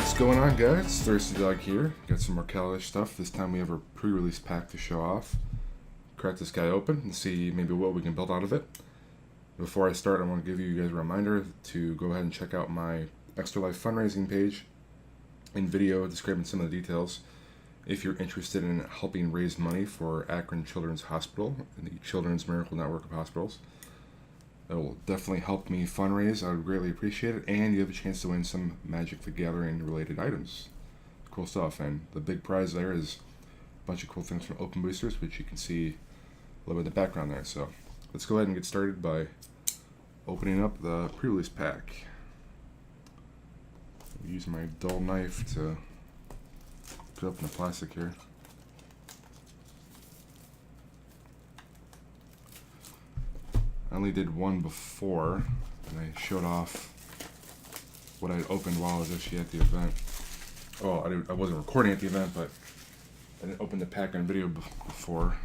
What's going on, guys? Thirsty Dog here. Got some more Kaladesh stuff. This time we have a pre-release pack to show off. Crack this guy open and see maybe what we can build out of it. Before I start, I want to give you guys a reminder to go ahead and check out my Extra Life fundraising page and video describing some of the details if you're interested in helping raise money for Akron Children's Hospital and the Children's Miracle Network of Hospitals. It will definitely help me fundraise. I would greatly appreciate it, and you have a chance to win some Magic the Gathering related items. Cool stuff, and the big prize there is a bunch of cool things from Open Boosters, which you can see a little bit in the background there. So let's go ahead and get started by opening up the pre-release pack. I'll use my dull knife to put up in the plastic here. I only did one before, and I showed off what I had opened while I was actually at the event. Oh, I wasn't recording at the event, but I didn't open the pack on video before.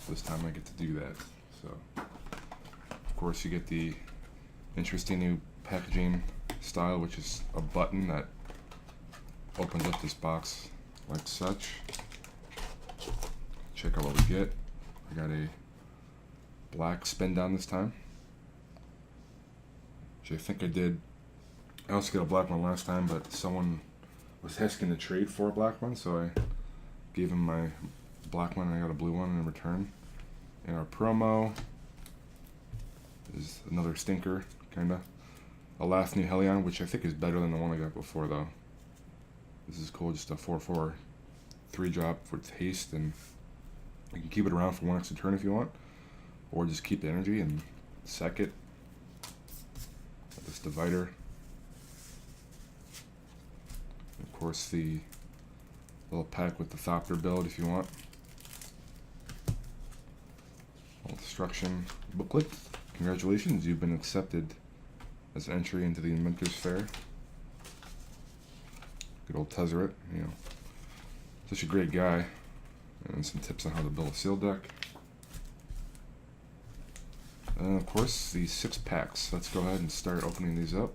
This time I get to do that. So, of course, you get the interesting new packaging style, which is a button that opens up this box like such. Check out what we get. I got a black spin down this time, which I think I did. I also got a black one last time, but someone was asking to trade for a black one, so I gave him my black one and I got a blue one in return. And our promo is another stinker, kinda. A last new Helion, which I think is better than the one I got before, though. This is cool, just a 4/4 3-drop with haste, and you can keep it around for one extra turn if you want, or just keep the energy and sack it. Got this divider. Of course, the little pack with the Thopter build if you want. Little instruction booklet. Congratulations, you've been accepted as an entry into the Inventors Fair. Good old Tezzeret, you know, such a great guy. And some tips on how to build a seal deck. And of course, the 6 packs. Let's go ahead and start opening these up.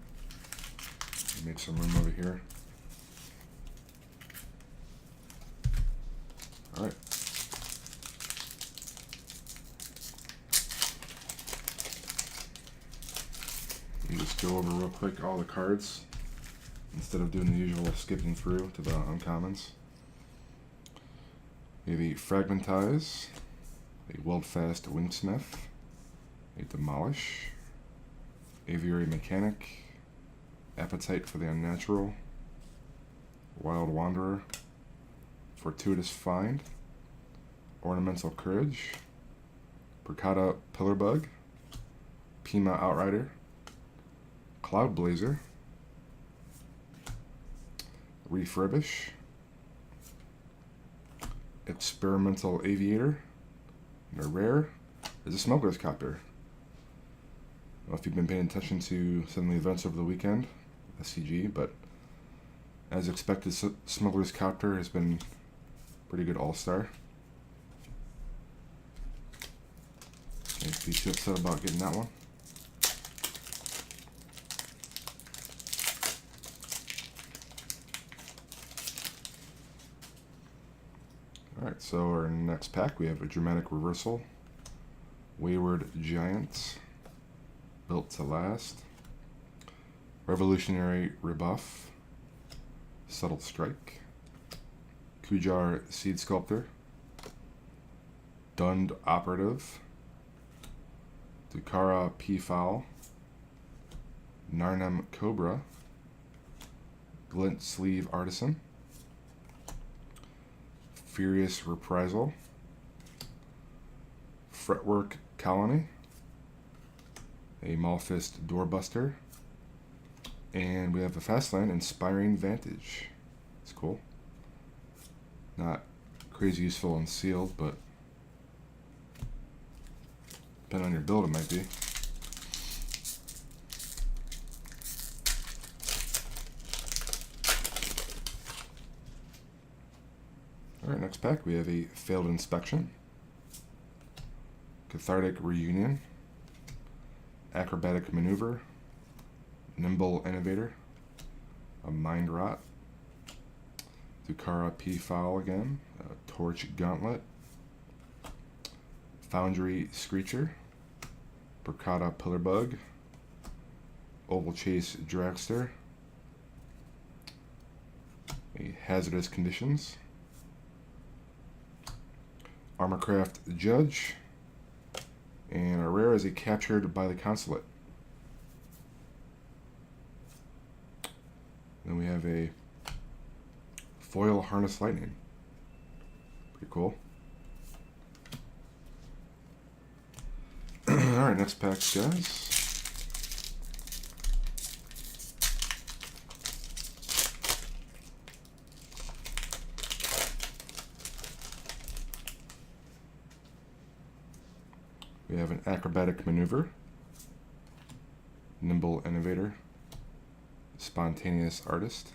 Make some room over here. Alright. Let me just go over real quick all the cards instead of doing the usual skipping through to the uncommons. We have a Fragmentize, a Weldfast Wingsmith, a Demolish, Aviary Mechanic, Appetite for the Unnatural, Wild Wanderer, Fortuitous Find, Ornamental Courage, Percata Pillarbug, Pima Outrider, Cloud Blazer, Refurbish, Experimental Aviator, and a rare is a Smuggler's Copter. I don't know if you've been paying attention to some of the events over the weekend, SCG, but as expected, Smuggler's Copter has been pretty good all-star. Can't be too upset about getting that one. Alright, so our next pack, we have a Dramatic Reversal, Wayward Giant, Built to Last, Revolutionary Rebuff, Subtle Strike, Kujar Seed Sculptor, Dund Operative, Dukara Peafowl, Narnam Cobra, Glint Sleeve Artisan, Furious Reprisal, Fretwork Colony, a Malfist Doorbuster, and we have a Fastland Inspiring Vantage. It's cool. Not crazy useful and sealed, but depending on your build, it might be. Alright, next pack we have a Failed Inspection, Cathartic Reunion, Acrobatic Maneuver, Nimble Innovator, a Mind Rot, Dukara Peafowl again, Torch Gauntlet, Foundry Screecher, Bracata Pillarbug, Oval Chase Dragster, a Hazardous Conditions, Armorcraft Judge, and our rare is a Captured by the Consulate. Then we have a Foil Harness Lightning. Pretty cool. Alright, next pack, guys. We have an Acrobatic Maneuver, Nimble Innovator, Spontaneous Artist,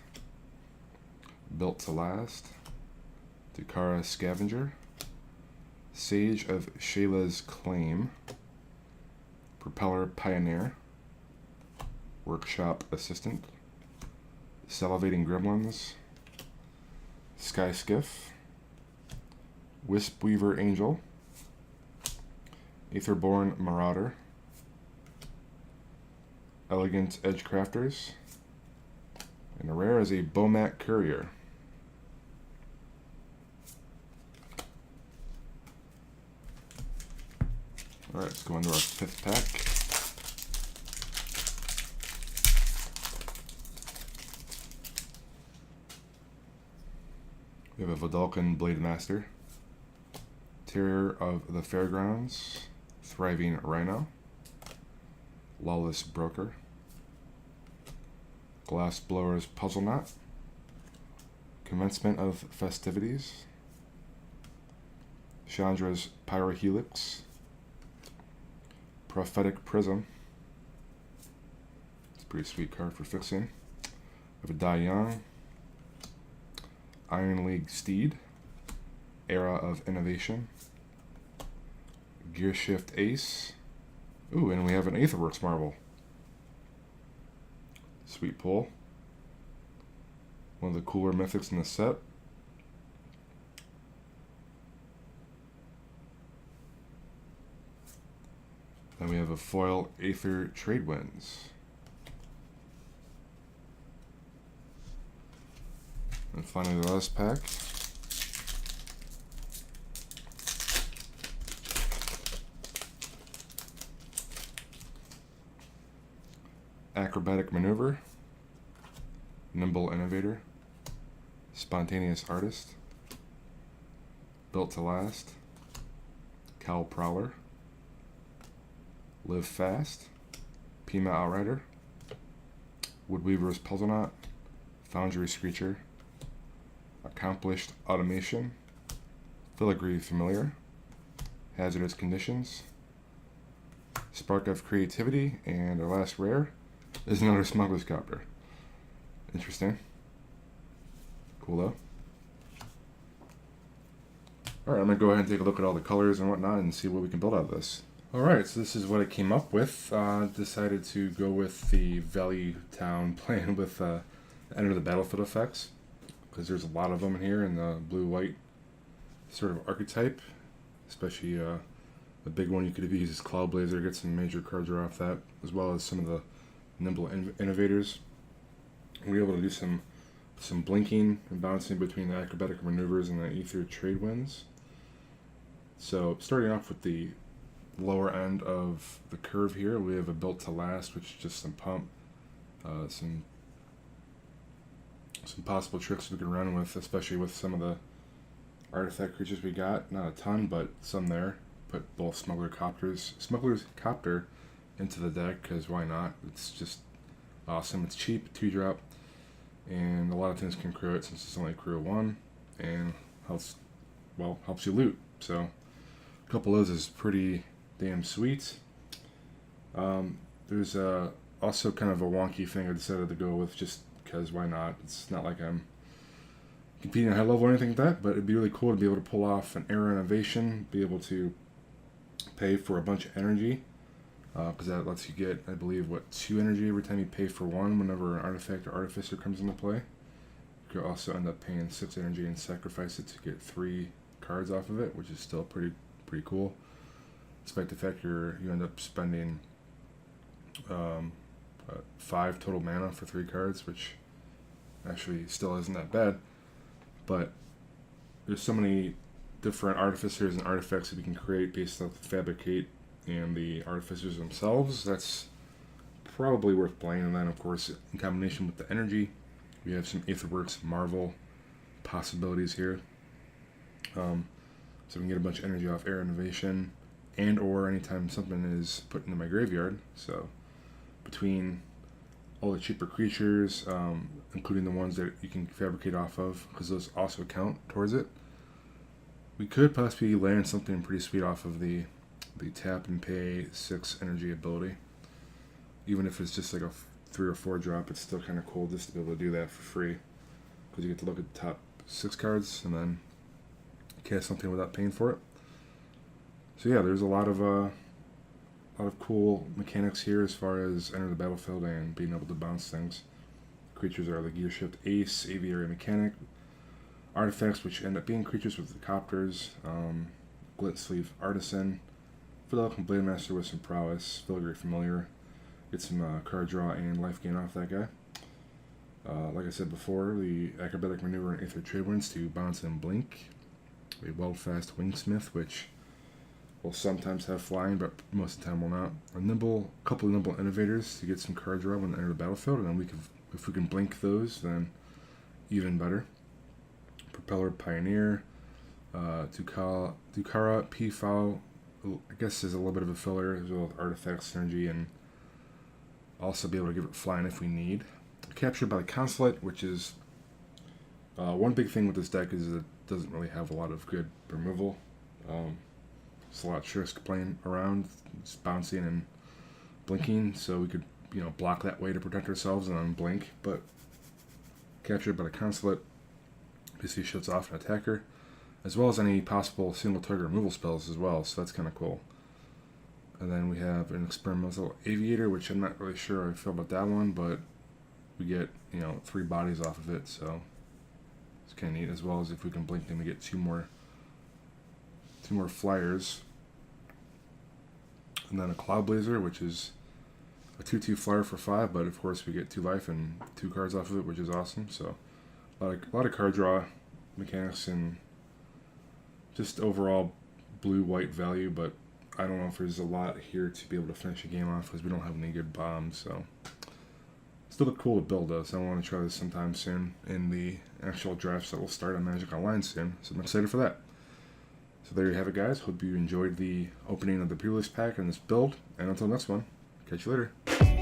Built to Last, Dukara Scavenger, Sage of Shayla's Claim, Propeller Pioneer, Workshop Assistant, Salivating Gremlins, Sky Skiff, Wisp Weaver Angel, Aetherborn Marauder, Elegant Edgecrafters, and a rare is a Bomat Courier. Alright, let's go into our 5th pack. We have a Vidalcan Blade Master, Terrier of the Fairgrounds, Thriving Rhino, Lawless Broker, Glass Blower's Puzzle Knot, Commencement of Festivities, Chandra's Pyrohelix, Prophetic Prism. It's a pretty sweet card for fixing. We have a Dai Young, Iron League Steed, Era of Innovation, Gearshift Ace. Ooh, and we have an Aetherworks Marble. Sweet pull. One of the cooler mythics in the set. Then we have a foil Aether Tradewinds. And finally the last pack. Acrobatic Maneuver, Nimble Innovator, Spontaneous Artist, Built to Last, Cowl Prowler, Live Fast, Pima Outrider, Woodweaver's Puzzle Knot, Foundry Screecher, Accomplished Automation, Filigree Familiar, Hazardous Conditions, Spark of Creativity, and our last rare is another Smuggler's Copter. Interesting. Cool though. Alright, I'm going to go ahead and take a look at all the colors and whatnot and see what we can build out of this. Alright, so this is what I came up with. Decided to go with the Valley Town plan with Enter the Battlefield effects, because there's a lot of them in here in the blue-white sort of archetype. Especially the big one you could have used is Cloud Blazer, get some major card draw off that, as well as some of the Nimble Innovators. We were able to do some blinking and bouncing between the Acrobatic Maneuvers and the Aether Tradewinds. So starting off with the lower end of the curve here, we have a Built to Last, which is just some pump, some possible tricks we can run with, especially with some of the artifact creatures we got. Not a ton, but some there. Put both Smuggler's Copter into the deck, because why not? It's just awesome. It's cheap, 2-drop, and a lot of things can crew it since it's only crew 1, and helps you loot. So a couple of those is pretty damn sweet. There's also kind of a wonky thing I decided to go with just because why not? It's not like I'm competing at high level or anything like that, but it'd be really cool to be able to pull off an Era Innovation, be able to pay for a bunch of energy, because that lets you get, I believe, 2 energy every time you pay for 1 whenever an artifact or artificer comes into play. You could also end up paying 6 energy and sacrifice it to get 3 cards off of it, which is still pretty cool. Despite the fact you end up spending 5 total mana for 3 cards, which actually still isn't that bad. But there's so many different artificers and artifacts that we can create based off the fabricate and the artificers themselves. That's probably worth playing. And then, of course, in combination with the energy, we have some Aetherworks Marvel possibilities here. So we can get a bunch of energy off Air Innovation and or anytime something is put into my graveyard. So between all the cheaper creatures, including the ones that you can fabricate off of, because those also count towards it, we could possibly land something pretty sweet off of the tap and pay 6 energy ability. Even if it's just like a 3 or 4 drop, it's still kind of cool just to be able to do that for free, because you get to look at the top 6 cards and then cast something without paying for it. So yeah, there's a lot of cool mechanics here as far as enter the battlefield and being able to bounce things. Creatures are the Gear Shift Ace, Aviary Mechanic. Artifacts, which end up being creatures with the Copters, Glint Sleeve Artisan, Philodelphia Blade Master with some prowess, Filigree Familiar, get some card draw and life gain off that guy. Like I said before, the Acrobatic Maneuver and Aether Trade Winds to bounce and blink. A Weldfast Wingsmith, which will sometimes have flying, but most of the time will not. A couple of Nimble Innovators to get some card draw when they enter the battlefield, and then if we can blink those, then even better. Propeller Pioneer, Dukara P-Foul, I guess is a little bit of a filler, as well as Artifact Synergy, and also be able to give it flying if we need. Captured by the Consulate, which is one big thing with this deck is it doesn't really have a lot of good removal. It's a lot risk playing around. It's bouncing and blinking, so we could block that way to protect ourselves and then blink. But captured by the Consulate basically shuts off an attacker, as well as any possible single target removal spells as well, so that's kind of cool. And then we have an Experimental Aviator, which I'm not really sure how I feel about that one, but we get 3 bodies off of it, so it's kind of neat. As well as if we can blink them, we get 2 more flyers. And then a Cloud Blazer, which is a 2/2 flyer for 5, but of course we get 2 life and 2 cards off of it, which is awesome. So a lot of card draw mechanics and just overall blue-white value, but I don't know if there's a lot here to be able to finish a game off because we don't have any good bombs. So still look cool to build though, so I want to try this sometime soon in the actual drafts that will start on Magic Online soon. So I'm excited for that. So there you have it, guys. Hope you enjoyed the opening of the Prerelease pack and this build. And until next one, catch you later.